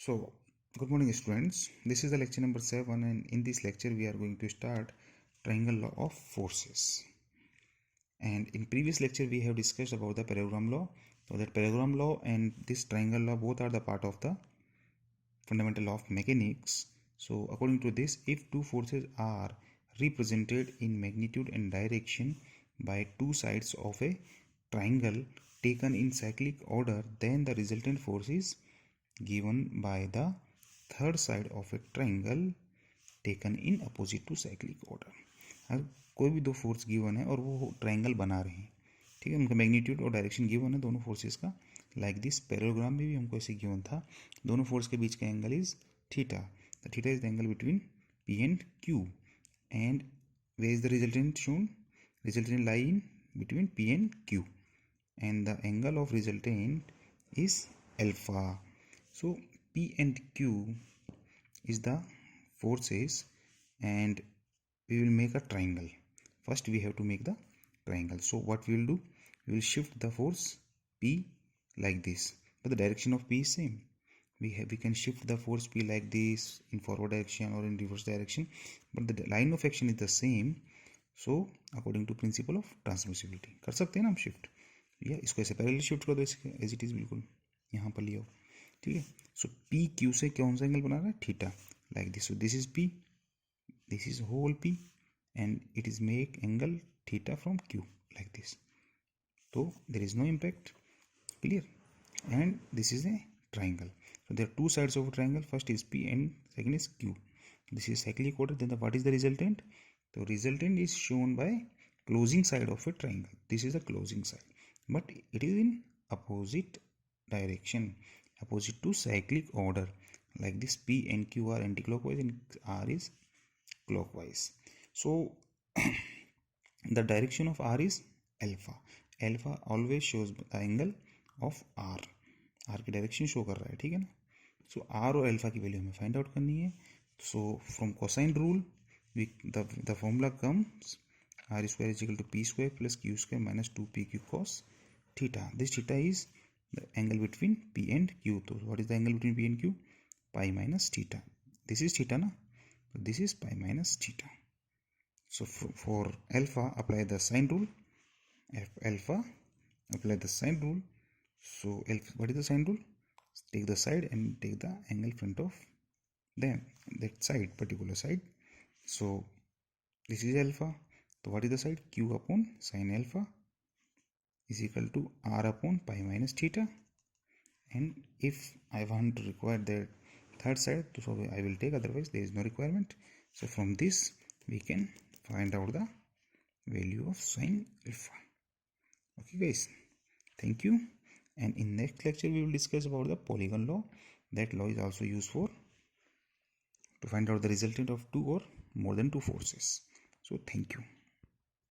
So, good morning students. This is the lecture number 7, and in this lecture we are going to start triangle law of forces. And in previous lecture we have discussed about the parallelogram law. So that parallelogram law and this triangle law both are the part of the fundamental law of mechanics. So according to this, if two forces are represented in magnitude and direction by two sides of a triangle taken in cyclic order, then the resultant force is given by the third side of a triangle taken in opposite to cyclic order. अगर कोई भी दो force given है और वो triangle बना रहे हैं, ठीक है, उनका मैग्नीट्यूड और डायरेक्शन गिवन है दोनों फोर्सेस का. लाइक दिस पैरेललोग्राम में भी हमको ऐसे गिवन था. दोनों फोर्स के बीच का angle is theta. The theta is the angle between P and Q. And way is the resultant shown? Resultant lie in between P and Q, and the angle of resultant is alpha. So P and Q is the forces and we will make a triangle. First we have to make the triangle. So what we will do, we will shift the force P like this, but the direction of P is same. We can shift the force P like this in forward direction or in reverse direction, but the line of action is the same. So according to principle of transmissibility कर सकते हैं ना हम shift, या इसको ऐसे parallel shift कर दो एज इट इज, बिल्कुल यहाँ पर लियो, ठीक है. सो पी क्यू से कौन सा एंगल बना रहा है? Theta. Like this. So this is P, this is whole P, and it is make angle theta from Q like this. तो there is no impact. Clear? And this is a triangle. So there are two sides of a triangle. First is P and second is Q. This is cyclic order. Then what is the resultant? The resultant is shown by closing side of a triangle. This is the closing side, but it is in opposite direction, opposite to cyclic order. Like this, P and Q are anti-clockwise and R is clockwise. So the direction of R is alpha. Alpha always shows the angle of R. R की direction show कर रहा है, ठीक है ना. So R और alpha की value हमें फाइंड आउट करनी है. So from cosine rule the formula comes R square is equal to P square plus Q square minus 2p Q cos theta. This theta is the angle between P and Q. तो what is the angle between P and Q? Pi minus theta. This is theta ना, this is pi minus theta. So for alpha apply the sine rule. Alpha apply the sine rule. So what is the sine rule? Take the side and take the angle front of them, that side, particular side. So this is alpha. So what is the side? Q upon sine alpha is equal to R upon pi minus theta. And if I want to require the third side, so I will take, otherwise there is no requirement. So from this we can find out the value of sine alpha. Okay guys, thank you. And in next lecture we will discuss about the polygon law. That law is also used for to find out the resultant of two or more than two forces. So thank you.